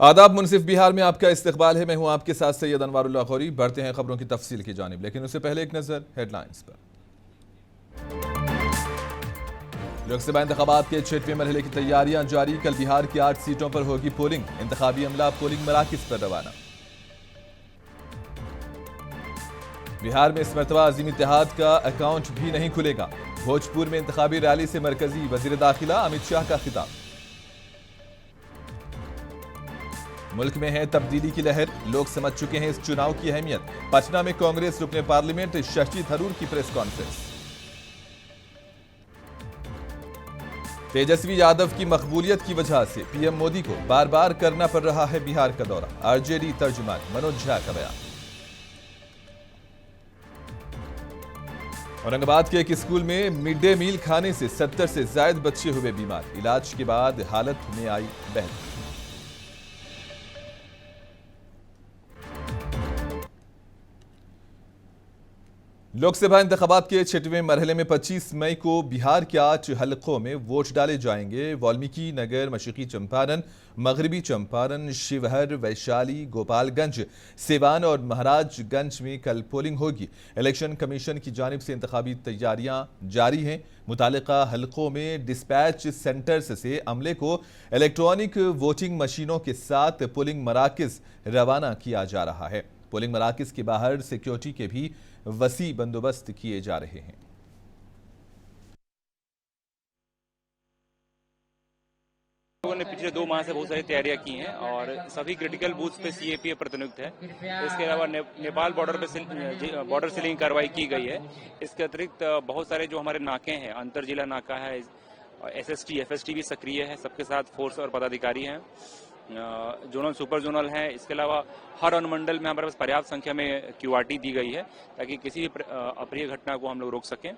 आदाब। मुनसिफ बिहार में आपका इस्तकबाल है। मैं हूं आपके साथ सैयद अनवारुल्लाह खौरी। बढ़ते हैं खबरों की तफसील की जानिब, लेकिन उससे पहले एक नजर हेडलाइंस पर। लोकसभा इंतखाबात के 6वें मरहले की तैयारियां जारी। कल बिहार की 8 सीटों पर होगी पोलिंग। इंतखाबी अमला पोलिंग मराकिज पर रवाना। बिहार में इस मरतबा अजीम इत्तेहाद का अकाउंट भी नहीं खुलेगा। भोजपुर में इंतखाबी रैली से मरकजी वजीर दाखिला अमित शाह का खिताब। मुल्क में है तब्दीली की लहर, लोग समझ चुके हैं इस चुनाव की अहमियत। पटना में कांग्रेस रुकने पार्लियामेंट शशि थरूर की प्रेस कॉन्फ्रेंस। तेजस्वी यादव की मकबूलियत की वजह से पीएम मोदी को बार बार करना पड़ रहा है बिहार का दौरा। आरजेडी तर्जुमान मनोज झा का बयान। औरंगाबाद के एक स्कूल में मिड डे मील खाने से 70 से ज्यादा बच्चे हुए बीमार। इलाज के बाद हालत में आई बेहतर। लोकसभा इंतखाबात के 6वें मरहले में 25 मई को बिहार के 8 हलकों में वोट डाले जाएंगे। वाल्मीकि नगर, मशरकी चंपारण, मगरबी चंपारण, शिवहर, वैशाली, गोपालगंज, सिवान और महाराजगंज में कल पोलिंग होगी। इलेक्शन कमीशन की जानिब से इंतखाबी तैयारियां जारी हैं। मुतालिका हलकों में डिस्पैच सेंटर्स से अमले को इलेक्ट्रॉनिक वोटिंग मशीनों के साथ पोलिंग मराकज रवाना किया जा रहा है। पोलिंग मराकज के बाहर सिक्योरिटी के भी वसी बंदोबस्त किए जा रहे हैं। लोगों ने पिछले 2 माह से बहुत सारी तैयारियां की हैं और सभी क्रिटिकल बूथ पे सीएपीएफ प्रतिनियुक्त है। इसके अलावा नेपाल बॉर्डर पे बॉर्डर सीलिंग कार्रवाई की गई है। इसके अतिरिक्त बहुत सारे जो हमारे नाके हैं, अंतर जिला नाका है, एसएसटी एफएसटी भी सक्रिय है। सबके साथ फोर्स और पदाधिकारी हैं, जोनल सुपर जोनल हैं। इसके अलावा हर अनुमंडल में हमारे पास पर्याप्त संख्या में क्यूआरटी दी गई है ताकि किसी भी अप्रिय घटना को हम लोग रोक सकें।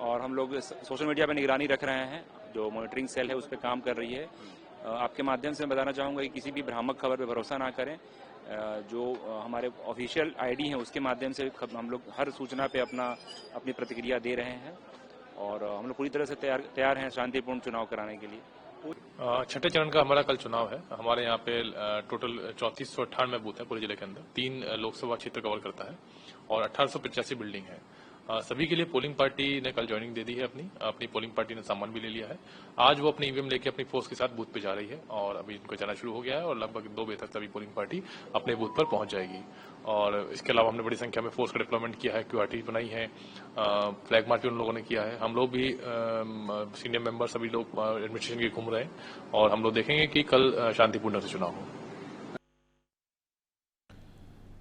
और हम लोग सोशल मीडिया पर निगरानी रख रहे हैं। जो मॉनिटरिंग सेल है उस पर काम कर रही है। आपके माध्यम से बताना चाहूँगा कि किसी भी भ्रामक खबर पर भरोसा ना करें। जो हमारे ऑफिशियल आईडी हैं उसके माध्यम से हम लोग हर सूचना पे अपनी प्रतिक्रिया दे रहे हैं और हम लोग पूरी तरह से तैयार हैं शांतिपूर्ण चुनाव कराने के लिए। छठे चरण का हमारा कल चुनाव है। हमारे यहाँ पे टोटल 3498 बूथ है पूरे जिले के अंदर। 3 लोकसभा क्षेत्र कवर करता है और 1885 बिल्डिंग है। सभी के लिए पोलिंग पार्टी ने कल ज्वाइनिंग दे दी है। अपनी पोलिंग पार्टी ने सामान भी ले लिया है। आज वो अपनी ईवीएम लेके अपनी फोर्स के साथ बूथ पे जा रही है और अभी इनको जाना शुरू हो गया है और लगभग 2 बजे तक सभी पोलिंग पार्टी अपने बूथ पर पहुंच जाएगी। और इसके अलावा हमने बड़ी संख्या में फोर्स का डिप्लॉयमेंट किया है, क्यूआरटी बनाई है, फ्लैग मार्च उन लोगों ने किया है। हम लोग भी सीनियर मेंबर सभी लोग एडमिनिस्ट्रेशन के घूम रहे हैं और हम लोग देखेंगे कि कल शांतिपूर्ण से चुनाव हो।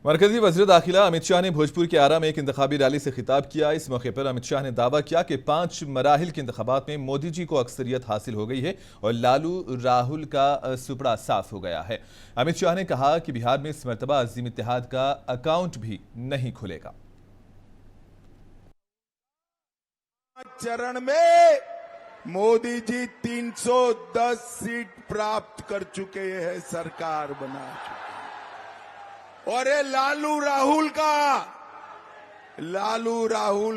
मरकजी वज़ीर दाखिला अमित शाह ने भोजपुर के आरा में एक इंतखाबी रैली से खिताब किया। इस मौके पर अमित शाह ने दावा किया कि 5 मराहिल के इंतखाबात में मोदी जी को अक्सरियत हासिल हो गई है और लालू राहुल का सुपड़ा साफ हो गया है। अमित शाह ने कहा कि बिहार में इस मरतबा अजीम इत्तेहाद का अकाउंट भी नहीं खुलेगा। चरण में मोदी जी 310 सीट प्राप्त कर चुके हैं, सरकार बना चुके। और ये लालू राहुल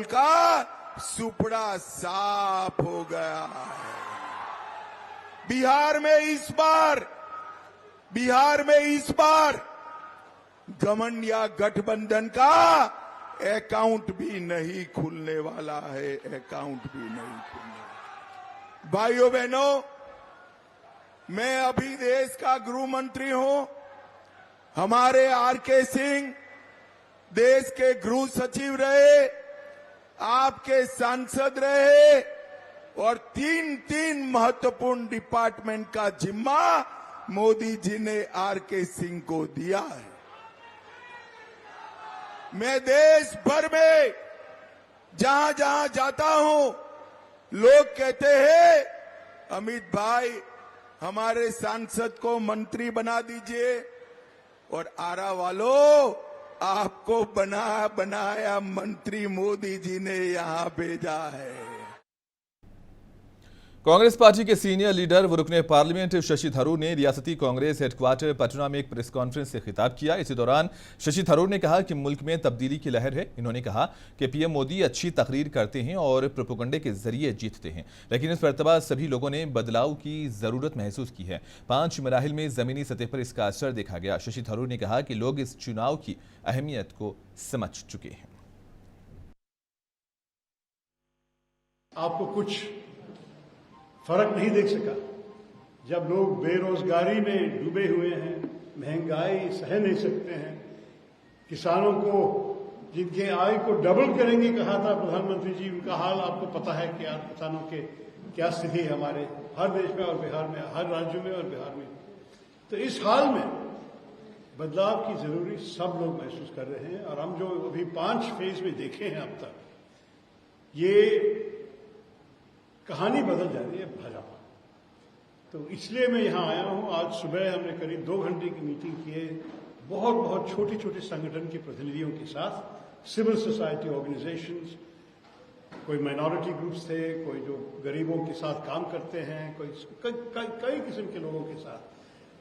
का सुपड़ा साफ हो गया है। बिहार में इस बार गठबंधन या गठबंधन का अकाउंट भी नहीं खुलने वाला है। भाइयों बहनों, मैं अभी देश का गृह मंत्री हूं। हमारे आरके सिंह देश के गृह सचिव रहे, आपके सांसद रहे और 3 महत्वपूर्ण डिपार्टमेंट का जिम्मा मोदी जी ने आरके सिंह को दिया है। मैं देश भर में जहां जहां जाता हूं, लोग कहते हैं अमित भाई हमारे सांसद को मंत्री बना दीजिए। और आरा वालों, आपको बनाया मंत्री मोदी जी ने यहां भेजा है। कांग्रेस पार्टी के सीनियर लीडर व रुकने पार्लियामेंट शशि थरूर ने रियासती कांग्रेस हेडक्वार्टर पटना में एक प्रेस कॉन्फ्रेंस से खिताब किया। इसी दौरान शशि थरूर ने कहा कि मुल्क में तब्दीली की लहर है। इन्होंने कहा कि पीएम मोदी अच्छी तकरीर करते हैं और प्रोपेगेंडे के जरिए जीतते हैं, लेकिन इस मरतबा सभी लोगों ने बदलाव की जरूरत महसूस की है। 5 मराहिल में जमीनी सतह पर इसका असर देखा गया। शशि थरूर ने कहा कि लोग इस चुनाव की अहमियत को समझ चुके हैं। आपको कुछ फर्क नहीं देख सका जब लोग बेरोजगारी में डूबे हुए हैं, महंगाई सह नहीं सकते हैं, किसानों को जिनके आय को डबल करेंगे कहा था प्रधानमंत्री जी, उनका हाल आपको पता है कि आज किसानों के क्या स्थिति है हमारे हर देश में और बिहार में, हर राज्यों में और बिहार में। तो इस हाल में बदलाव की जरूरी सब लोग महसूस कर रहे हैं और हम जो अभी 5 फेज में देखे हैं अब तक, ये कहानी बदल जा रही है भाजपा। तो इसलिए मैं यहां आया हूं। आज सुबह हमने करीब 2 घंटे की मीटिंग की है बहुत छोटे छोटे संगठन के प्रतिनिधियों के साथ, सिविल सोसाइटी ऑर्गेनाइजेशंस, कोई माइनॉरिटी ग्रुप्स थे, कोई जो गरीबों के साथ काम करते हैं, कई किस्म के लोगों के साथ।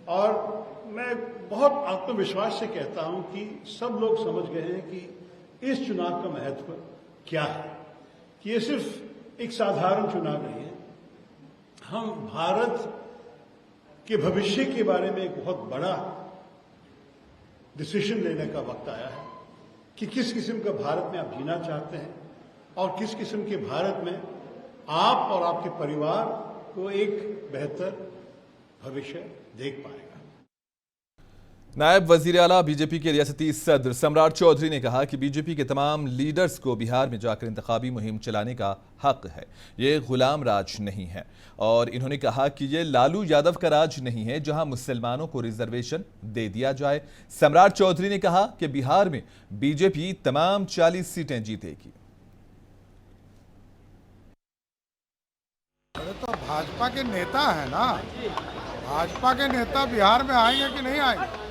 और मैं बहुत आत्मविश्वास से कहता हूं कि सब लोग समझ गए हैं कि इस चुनाव का महत्व क्या है, कि ये सिर्फ एक साधारण चुनाव नहीं है। हम भारत के भविष्य के बारे में एक बहुत बड़ा डिसीजन लेने का वक्त आया है कि किस किस्म का भारत में आप जीना चाहते हैं और किस किस्म के भारत में आप और आपके परिवार को एक बेहतर भविष्य देख पाएगा। नायब वजीर आला बीजेपी के रियासती सदर सम्राट चौधरी ने कहा कि बीजेपी के तमाम लीडर्स को बिहार में जाकर इंतखाबी मुहिम चलाने का हक है। ये गुलाम राज नहीं है। और इन्होंने कहा कि ये लालू यादव का राज नहीं है जहां मुसलमानों को रिजर्वेशन दे दिया जाए। सम्राट चौधरी ने कहा कि बिहार में बीजेपी तमाम 40 सीटें जीतेगी। अरे तो भाजपा के नेता है ना, भाजपा के नेता बिहार में आएंगे कि नहीं आएंगे?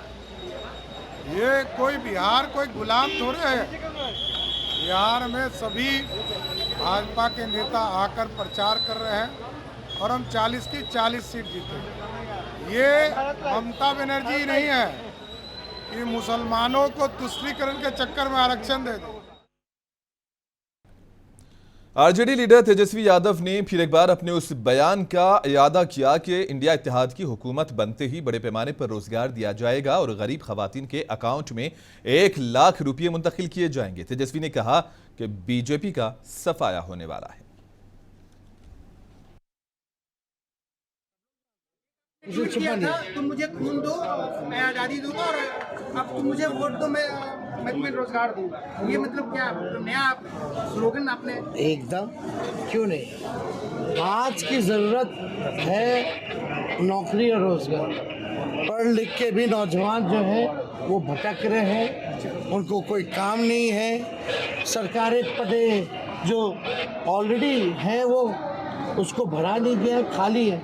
ये कोई बिहार कोई गुलाम थोड़े है। बिहार में सभी भाजपा के नेता आकर प्रचार कर रहे हैं और हम 40 की 40 सीट जीते। ये ममता बनर्जी नहीं है कि मुसलमानों को तुष्टीकरण के चक्कर में आरक्षण दे दो। आरजेडी लीडर तेजस्वी यादव ने फिर एक बार अपने उस बयान का इयादा किया कि इंडिया इत्तेहाद की हुकूमत बनते ही बड़े पैमाने पर रोजगार दिया जाएगा और गरीब खवातीन के अकाउंट में 1 लाख रुपये मुंतकिल किए जाएंगे। तेजस्वी ने कहा कि बीजेपी का सफाया होने वाला है। तुम मुझे खून दो, मैं आज़ादी दूंगा और अब तुम मुझे वोट दो, मैं तुम्हें रोजगार दूंगा। ये मतलब क्या नया स्लोगन आपने? एकदम क्यों नहीं। आज की जरूरत है नौकरी और रोजगार। पढ़ लिख के भी नौजवान जो है वो भटक रहे हैं, उनको कोई काम नहीं है। सरकारी पदें जो ऑलरेडी हैं वो उसको भरा नहीं गया, खाली है।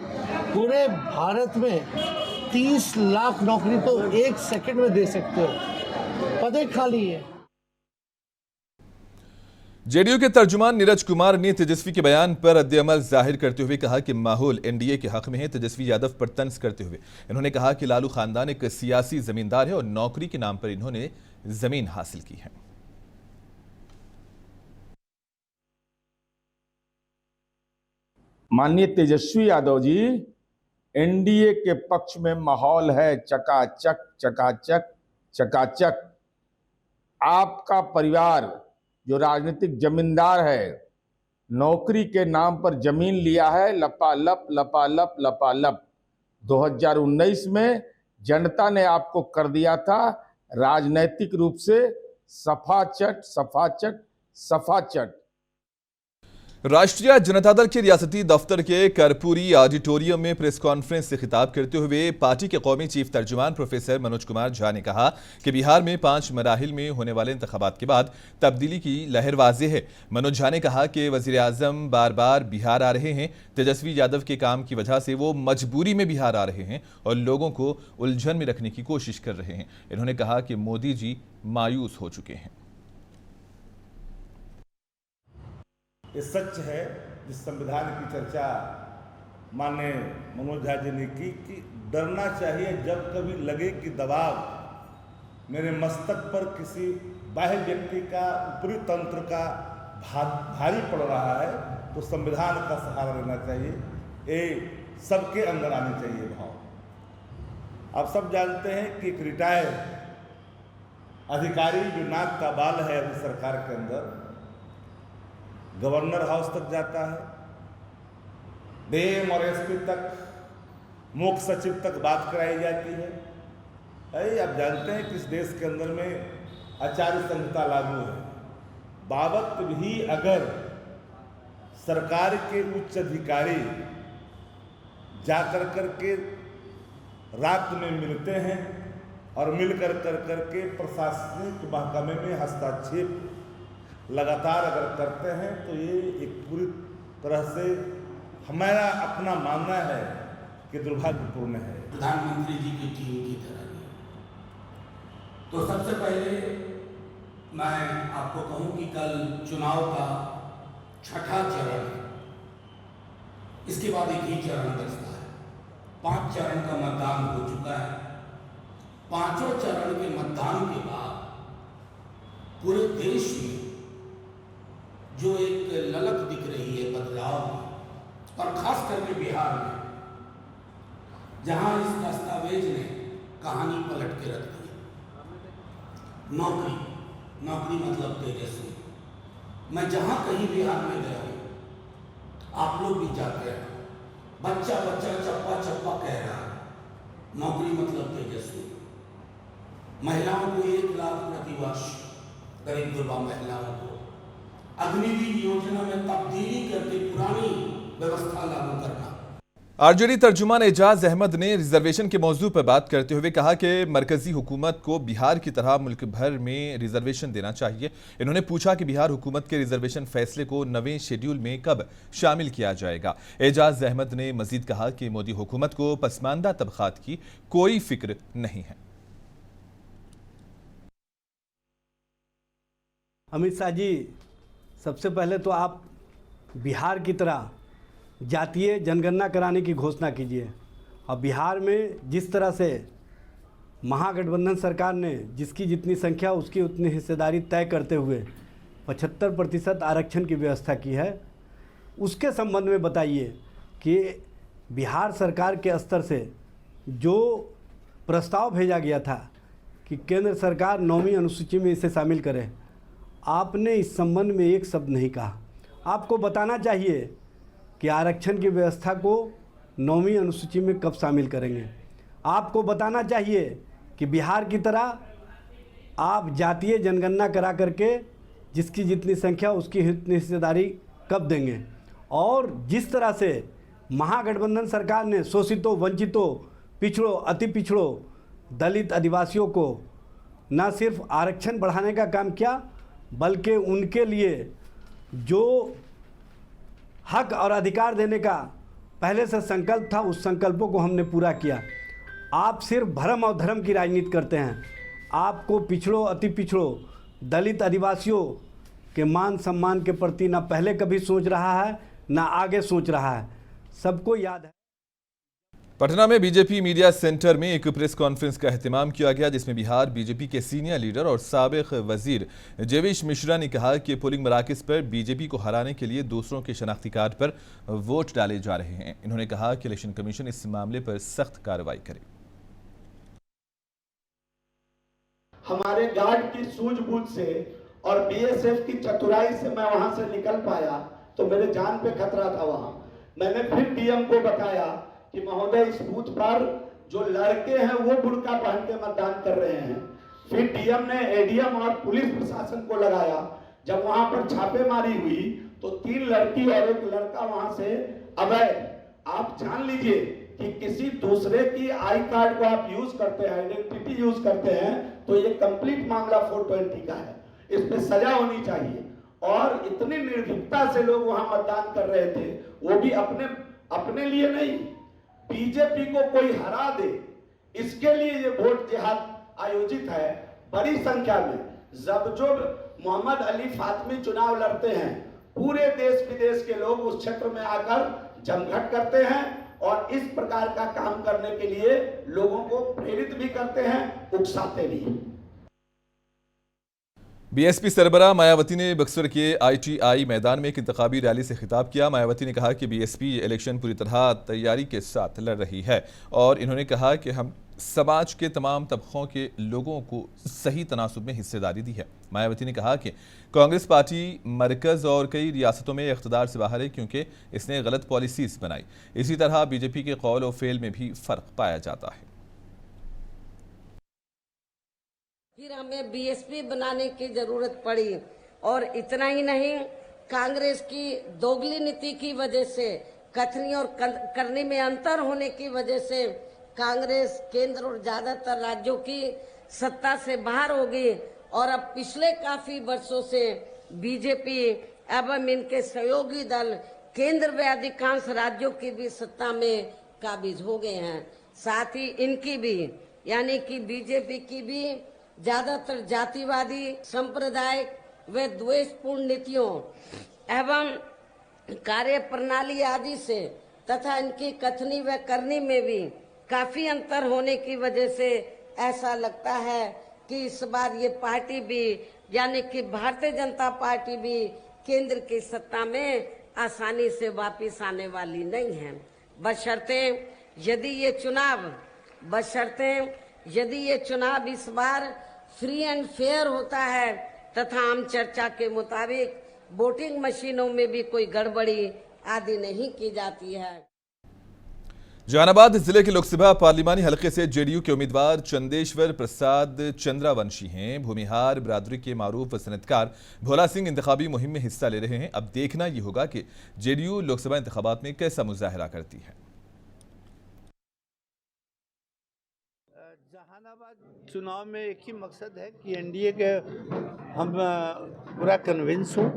पूरे भारत में 30 लाख नौकरी तो 1 सेकंड में दे सकते हो, पदें खाली है। जेडीयू के तर्जुमान नीरज कुमार ने तेजस्वी के बयान पर रद्द-ए-अमल जाहिर करते हुए कहा कि माहौल एनडीए के हक में है। तेजस्वी यादव पर तंज करते हुए इन्होंने कहा कि लालू खानदान एक सियासी जमींदार है और नौकरी के नाम पर इन्होंने जमीन हासिल की है। माननीय तेजस्वी यादव जी, एनडीए के पक्ष में माहौल है चकाचक चकाचक चकाचक। आपका परिवार जो राजनीतिक जमींदार है, नौकरी के नाम पर जमीन लिया है, लपालप लपालप लपालप। 2019 में जनता ने आपको कर दिया था राजनैतिक रूप से सफाचट सफाचट सफाचट। राष्ट्रीय जनता दल के रियासती दफ्तर के कर्पूरी ऑडिटोरियम में प्रेस कॉन्फ्रेंस से खिताब करते हुए पार्टी के कौमी चीफ तर्जुमान प्रोफेसर मनोज कुमार झा ने कहा कि बिहार में 5 मराहिल में होने वाले इंतखाबात के बाद तब्दीली की लहर वाज़ेह है। मनोज झा ने कहा कि वजीर आजम बार बार बिहार आ रहे हैं। तेजस्वी यादव के काम की वजह से वो मजबूरी में बिहार आ रहे हैं और लोगों को उलझन में रखने की कोशिश कर रहे हैं। इन्होंने कहा कि मोदी जी मायूस हो चुके हैं। ये सच है जिस संविधान की चर्चा माननीय मनोज झा जी ने की कि डरना चाहिए जब कभी लगे कि दबाव मेरे मस्तक पर किसी बाह्य व्यक्ति का ऊपरी तंत्र का भारी पड़ रहा है तो संविधान का सहारा लेना चाहिए। ये सबके अंदर आनी चाहिए भाव। आप सब जानते हैं कि एक रिटायर्ड अधिकारी जो नाक का बाल है अभी सरकार के अंदर, गवर्नर हाउस तक जाता है, डीएम और एसपी तक, मुख्य सचिव तक बात कराई जाती है। आप जानते हैं कि इस देश के अंदर में आचार्य संहिता लागू है। बाबत भी अगर सरकार के उच्च अधिकारी जाकर करके रात में मिलते हैं और मिलकर करके प्रशासनिक महकमे में हस्तक्षेप लगातार अगर करते हैं तो ये एक पूरी तरह से हमारा अपना मानना है कि दुर्भाग्यपूर्ण है। प्रधानमंत्री जी की टीम की तरह तो सबसे पहले मैं आपको कहूं कि कल चुनाव का छठा चरण है। इसके बाद एक ही चरण बचता है। 5 चरण का मतदान हो चुका है। 5वें चरण के मतदान के बाद पूरे देश में जो एक ललक दिख रही है बदलाव में, और खास करके बिहार में जहां इस दस्तावेज ने कहानी पलट के रख दी। नौकरी मतलब तेजस्वी। मैं जहां कहीं बिहार में गया हूं, आप लोग भी जाते हैं, बच्चा चप्पा चप्पा कह रहा है नौकरी मतलब तेजस्वी। महिलाओं को 1 लाख प्रतिवर्ष करीब 2 महिलाओं को अग्निवीर योजना में तब्दीली करके पुरानी व्यवस्था लागू करना। आरजेडी तर्जुमान एजाज अहमद ने रिजर्वेशन के मौजू पर बात करते हुए कहा कि मरकजी हुकूमत को बिहार की तरह मुल्क भर में रिजर्वेशन देना चाहिए। इन्होंने पूछा कि बिहार हुकूमत के रिजर्वेशन फैसले को नवे शेड्यूल में कब शामिल किया जाएगा। एजाज अहमद ने मजीद कहा कि मोदी हुकूमत को पसमानदा तबकात की कोई फिक्र नहीं है। अमित शाह जी, सबसे पहले तो आप बिहार की तरह जातीय जनगणना कराने की घोषणा कीजिए। और बिहार में जिस तरह से महागठबंधन सरकार ने जिसकी जितनी संख्या उसकी उतनी हिस्सेदारी तय करते हुए 75% आरक्षण की व्यवस्था की है, उसके संबंध में बताइए कि बिहार सरकार के स्तर से जो प्रस्ताव भेजा गया था कि केंद्र सरकार 9वीं अनुसूची में इसे शामिल करे, आपने इस संबंध में एक शब्द नहीं कहा। आपको बताना चाहिए कि आरक्षण की व्यवस्था को 9वीं अनुसूची में कब शामिल करेंगे। आपको बताना चाहिए कि बिहार की तरह आप जातीय जनगणना करा करके जिसकी जितनी संख्या उसकी उतनी हिस्सेदारी कब देंगे। और जिस तरह से महागठबंधन सरकार ने शोषितों, वंचितों, पिछड़ों, अति पिछड़ों, दलित, आदिवासियों को न सिर्फ आरक्षण बढ़ाने का काम किया बल्कि उनके लिए जो हक और अधिकार देने का पहले से संकल्प था, उस संकल्पों को हमने पूरा किया। आप सिर्फ भरम और धर्म की राजनीति करते हैं। आपको पिछड़ों, अति पिछड़ों, दलित, आदिवासियों के मान सम्मान के प्रति ना पहले कभी सोच रहा है ना आगे सोच रहा है। सबको याद है। पटना में बीजेपी मीडिया सेंटर में एक प्रेस कॉन्फ्रेंस का एहतमाम किया गया, जिसमें बिहार बीजेपी के सीनियर लीडर और साबिक वजीर जेविश मिश्रा ने कहा कि पोलिंग मराकज़ पर बीजेपी को हराने के लिए दूसरों के शनाख्ती कार्ड पर वोट डाले जा रहे हैं। इन्होंने कहा कि इलेक्शन कमीशन इस मामले पर सख्त कार्रवाई करे। हमारे गार्ड की सूझबूझ से और बीएसएफ की चतुराई से मैं वहां से निकल पाया, तो मेरे जान पे खतरा था। वहां मैंने फिर डीएम को बताया कि महोदय इस बूथ पर जो लड़के हैं वो बुर्का पहन के मतदान कर रहे हैं। फिर डीएम ने एडीएम और पुलिस प्रशासन को लगाया। जब वहां पर छापेमारी हुई तो 3 लड़की और 1 लड़का वहां से अवैध, आप जान लीजिए कि किसी दूसरे की आई कार्ड को आप यूज करते हैं, आइडेंटिटी यूज करते हैं, तो ये कंप्लीट मामला 420 का है। इस पे सजा होनी चाहिए। और इतनी निर्भीकता से लोग वहां मतदान कर रहे थे, वो भी अपने लिए नहीं, बीजेपी को कोई हरा दे, इसके लिए ये वोट जिहाद आयोजित है। बड़ी संख्या में जब मोहम्मद अली फातमी चुनाव लड़ते हैं, पूरे देश विदेश के लोग उस क्षेत्र में आकर जमघट करते हैं और इस प्रकार का काम करने के लिए लोगों को प्रेरित भी करते हैं, उकसाते भी हैं। बीएसपी सरबराह मायावती ने बक्सर के आईटीआई मैदान में एक इंतखाबी रैली से खिताब किया। मायावती ने कहा कि बीएसपी इलेक्शन पूरी तरह तैयारी के साथ लड़ रही है और इन्होंने कहा कि हम समाज के तमाम तबकों के लोगों को सही तनासुब में हिस्सेदारी दी है। मायावती ने कहा कि कांग्रेस पार्टी मरकज और कई रियासतों में इख्तिदार से बाहर है क्योंकि इसने गलत पॉलिसीज बनाई। इसी तरह बीजेपी के कौल और फेल में भी फर्क पाया जाता है। फिर हमें बीएसपी बनाने की जरूरत पड़ी और इतना ही नहीं, कांग्रेस की दोगली नीति की वजह से, कथनी और करने में अंतर होने की वजह से कांग्रेस केंद्र और ज्यादातर राज्यों की सत्ता से बाहर हो गई और अब पिछले काफी वर्षों से बीजेपी एवं इनके सहयोगी दल केंद्र व अधिकांश राज्यों की भी सत्ता में काबिज हो गए हैं। साथ ही इनकी भी यानी कि बीजेपी की भी ज्यादातर जातिवादी, सांप्रदायिक व द्वेषपूर्ण नीतियों एवं कार्य प्रणाली आदि से तथा इनकी कथनी व करनी में भी काफी अंतर होने की वजह से ऐसा लगता है कि इस बार ये पार्टी भी यानी कि भारतीय जनता पार्टी भी केंद्र की सत्ता में आसानी से वापस आने वाली नहीं है। बशर्ते यदि ये चुनाव इस बार फ्री एंड फेयर होता है तथा आम चर्चा के मुताबिक वोटिंग मशीनों में भी कोई गड़बड़ी आदि नहीं की जाती है। जहानाबाद जिले के लोकसभा पार्लिमानी हलके से जेडीयू के उम्मीदवार चंदेश्वर प्रसाद चंद्रावंशी हैं। भूमिहार बिरादरी के मारूफ सनतकार भोला सिंह इंतखाबी मुहिम में हिस्सा ले रहे हैं। अब देखना ये होगा कि जेडीयू लोकसभा इंतखाबात में कैसा मुजाहरा करती है। जहानाबाद चुनाव में एक ही मकसद है कि एनडीए के हम पूरा कन्विंस हूँ।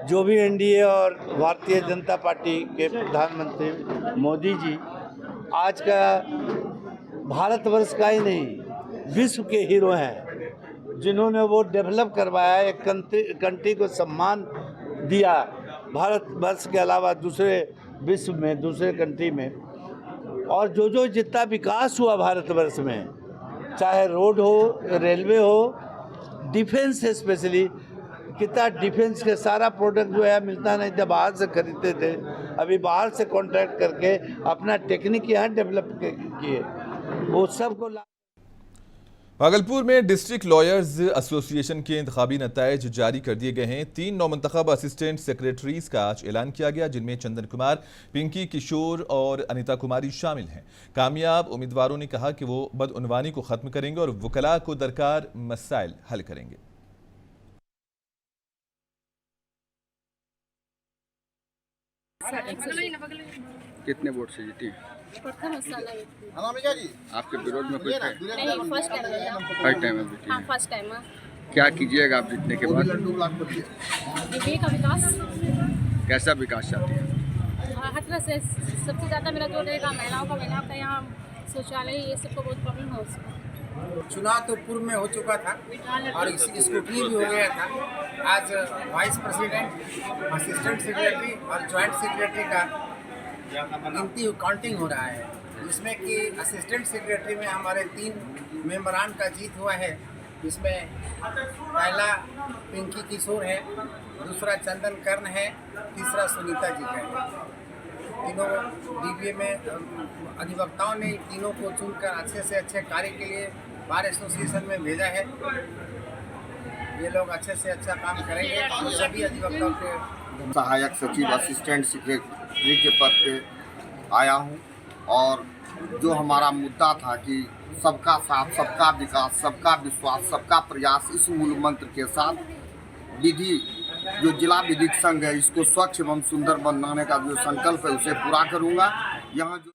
जो भी एनडीए और भारतीय जनता पार्टी के प्रधानमंत्री मोदी जी आज का भारतवर्ष का ही नहीं विश्व के हीरो हैं, जिन्होंने वो डेवलप करवाया, एक कंट्री को सम्मान दिया भारतवर्ष के अलावा दूसरे विश्व में, दूसरे कंट्री में। और जो जितना विकास हुआ भारतवर्ष में, चाहे रोड हो, रेलवे हो, डिफेंस स्पेशली, कितना डिफेंस के सारा प्रोडक्ट जो है मिलता नहीं था, बाहर से खरीदते थे। अभी बाहर से कॉन्ट्रैक्ट करके अपना टेक्निक यहाँ डेवलप किए, वो सबको। भागलपुर में डिस्ट्रिक्ट लॉयर्स एसोसिएशन के इंतखाबी नतायज जारी कर दिए गए हैं। 3 नौमंतखब असिस्टेंट सेक्रेटरीज का आज ऐलान किया गया, जिनमें चंदन कुमार, पिंकी किशोर और अनिता कुमारी शामिल हैं। कामयाब उम्मीदवारों ने कहा कि वो बदउनवानी को खत्म करेंगे और वकला को दरकार मसाइल हल करेंगे। कितने वोट से जीती? आपके विरोध में कुछ है? नहीं, फर्स्ट टाइम है जीती। हाँ, फर्स्ट टाइम। क्या कीजिएगा आप जीतने के बाद? यूपी का विकास। कैसा विकास चाहती है? हर तरह से सबसे ज़्यादा मेरा जो रहेगा महिलाओं का यहाँ शौचालय, ये सबको बहुत प्रॉब्लम है उसको। चुनाव तो पूर्व में हो चुका था और स्कूटनी भी हो गया था। आज वाइस प्रेसिडेंट, असिस्टेंट सेक्रेटरी और जॉइंट सेक्रेटरी का गिनती काउंटिंग हो रहा है, जिसमें कि असिस्टेंट सेक्रेटरी में हमारे 3 मेंबरान का जीत हुआ है। इसमें पहला पिंकी किशोर है, दूसरा चंदन कर्ण है, तीसरा सुनीता जी है। तीनों डीबीए में अधिवक्ताओं ने तीनों को चुनकर अच्छे से अच्छे कार्य के लिए बार एसोसिएशन में भेजा है। ये लोग अच्छे से अच्छा काम करेंगे। सभी अधिवक्ताओं के सहायक सचिव, असिस्टेंट सेक्रेटरी के पद पे आया हूँ और जो हमारा मुद्दा था कि सबका साथ, सबका विकास, सबका विश्वास, सबका प्रयास, इस मूल मंत्र के साथ विधि जो जिला विधिक संघ है इसको स्वच्छ एवं सुंदर बनाने का जो संकल्प है उसे पूरा करूँगा। यहाँ जो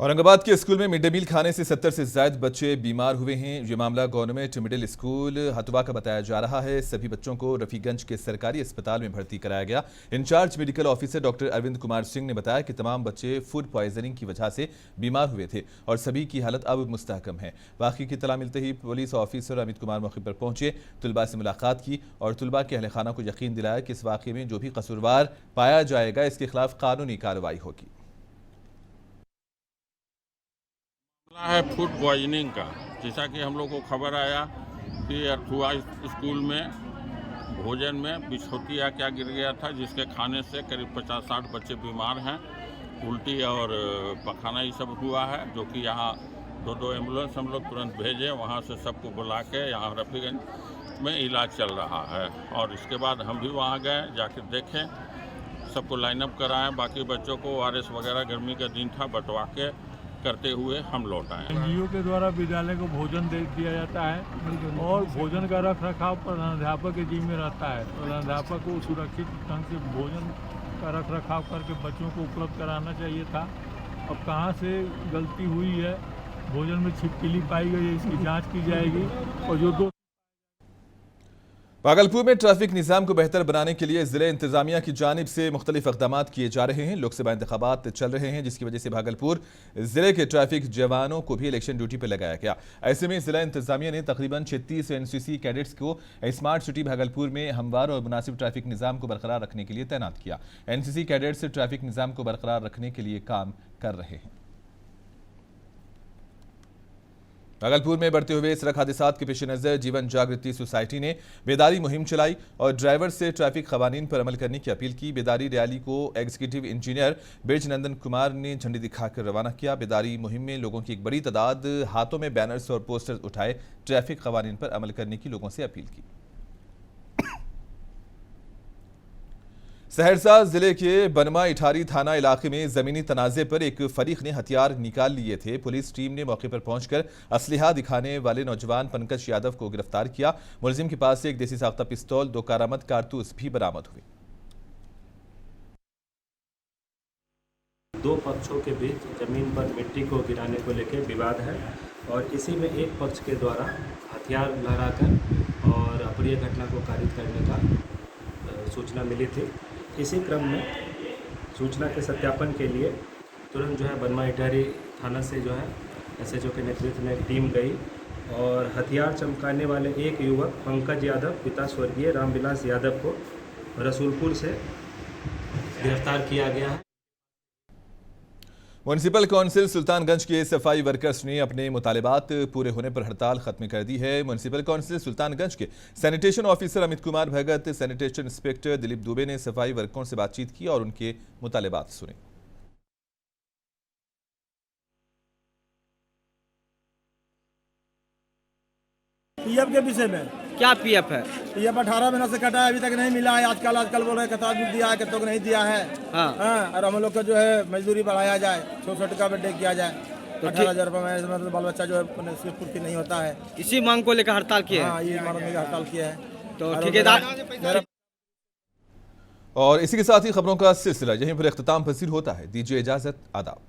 औरंगाबाद के स्कूल में मिड डे मील खाने से 70 से ज्यादा बच्चे बीमार हुए हैं। ये मामला गवर्नमेंट मिडिल स्कूल हथुआ का बताया जा रहा है। सभी बच्चों को रफीगंज के सरकारी अस्पताल में भर्ती कराया गया। Incharge medical officer doctor Arvind Kumar Singh ने बताया कि तमाम बच्चे फूड पॉइजनिंग की वजह से बीमार हुए थे और सभी की हालत अब मुस्तहकम है। वाकई की इत्तला मिलते ही पुलिस ऑफिसर अमित कुमार मौके पर पहुंचे, तुलबा से मुलाकात की और तुलबा के अहल खाना को यकीन दिलाया कि इस वाकये में जो भी कसूरवार पाया जाएगा इसके खिलाफ कानूनी कार्रवाई होगी। है फूड पॉइजनिंग का। जैसा कि हम लोग को खबर आया कि अर्थुआ स्कूल में भोजन में बिछौतिया क्या गिर गया था, जिसके खाने से करीब 50-60 बच्चे बीमार हैं। उल्टी और पखाना ये सब हुआ है, जो कि यहाँ दो एम्बुलेंस हम लोग तुरंत भेजे, वहाँ से सबको बुला के यहाँ रफीगंज में इलाज चल रहा है। और इसके बाद हम भी वहाँ गए, जाकर देखें, सबको लाइनअप कराएं। बाकी बच्चों को ORS वगैरह गर्मी का दिन था बंटवा के करते हुए हम लौट आए। NGO के द्वारा विद्यालय को भोजन दे दिया जाता है और भोजन का रख रखाव प्रधानाध्यापक के जिम्मे रहता है। प्रधानाध्यापक को सुरक्षित ढंग से भोजन का रख रखाव करके बच्चों को उपलब्ध कराना चाहिए था। अब कहाँ से गलती हुई है, भोजन में छिपकली पाई गई है, इसकी जांच की जाएगी। और जो दो भागलपुर में ट्रैफिक निज़ाम को बेहतर बनाने के लिए जिले इंतजामिया की जानिब से मुख्तलिफ इक़दाम किए जा रहे हैं। लोकसभा इंतखाबात चल रहे हैं, जिसकी वजह से भागलपुर जिले के ट्रैफिक जवानों को भी इलेक्शन ड्यूटी पर लगाया गया। ऐसे में जिला इंतजामिया ने तकरीबन 36 NCC कैडेट्स को स्मार्ट सिटी भागलपुर में हमवार और मुनासिब ट्रैफिक निज़ाम को बरकरार रखने के लिए तैनात किया। NCC कैडेट्स ट्रैफिक निज़ाम को बरकरार रखने के लिए काम कर रहे हैं। भागलपुर में बढ़ते हुए सड़क हादसात के पेश नज़र जीवन जागृति सोसाइटी ने बेदारी मुहिम चलाई और ड्राइवर से ट्रैफिक कवानीन पर अमल करने की अपील की। बेदारी रैली को एग्जीक्यूटिव इंजीनियर बिरज नंदन कुमार ने झंडी दिखाकर रवाना किया। बेदारी मुहिम में लोगों की एक बड़ी तादाद हाथों में बैनर्स और पोस्टर्स उठाए ट्रैफिक कवानीन पर अमल करने की लोगों से अपील की। सहरसा जिले के बनमा इठारी थाना इलाके में जमीनी तनाजे पर एक फरीक ने हथियार निकाल लिए थे। पुलिस टीम ने मौके पर पहुंचकर असलहा दिखाने वाले नौजवान पंकज यादव को गिरफ्तार किया। मुलजिम के पास से एक देसी साख्ता पिस्तौल, 2 कारामद कारतूस भी बरामद हुए। 2 पक्षों के बीच जमीन पर मिट्टी को गिराने को लेकर विवाद है और इसी में एक पक्ष के द्वारा हथियार लहराकर और अप्रिय घटना को कारित करने का सूचना मिली थी। इसी क्रम में सूचना के सत्यापन के लिए तुरंत बनमा इटारी थाना से SHO के नेतृत्व में एक टीम गई और हथियार चमकाने वाले एक युवक पंकज यादव पिता स्वर्गीय रामविलास यादव को रसूलपुर से गिरफ्तार किया गया है। म्युनिसिपल काउंसिल सुल्तानगंज के सफाई वर्कर्स ने अपने मुतालिबात पूरे होने पर हड़ताल खत्म कर दी है। म्युनिसिपल काउंसिल सुल्तानगंज के sanitation officer Amit Kumar Bhagat, sanitation inspector Dilip Dubey ने सफाई वर्करों से बातचीत की और उनके मुतालिबात सुने। PF के विषय में क्या PF है? PF 18 महीना से कटा है, अभी तक नहीं मिला है। आजकल बोल रहे कतार दिया है, कतों को नहीं दिया है। हाँ। और हम लोग का मजदूरी बढ़ाया जाए, 600 टका पे किया जाए। 18,000 रुपये में मतलब बाल बच्चा इसकी पूर्ति नहीं होता है। इसी मांग को लेकर हड़ताल किया है। ये मांग लेकर हड़ताल किया है। तो ठेकेदार। और इसी के साथ ही खबरों का सिलसिला यहीं पर इख्तिताम पसीर होता है। दीजिए इजाजत, आदाब।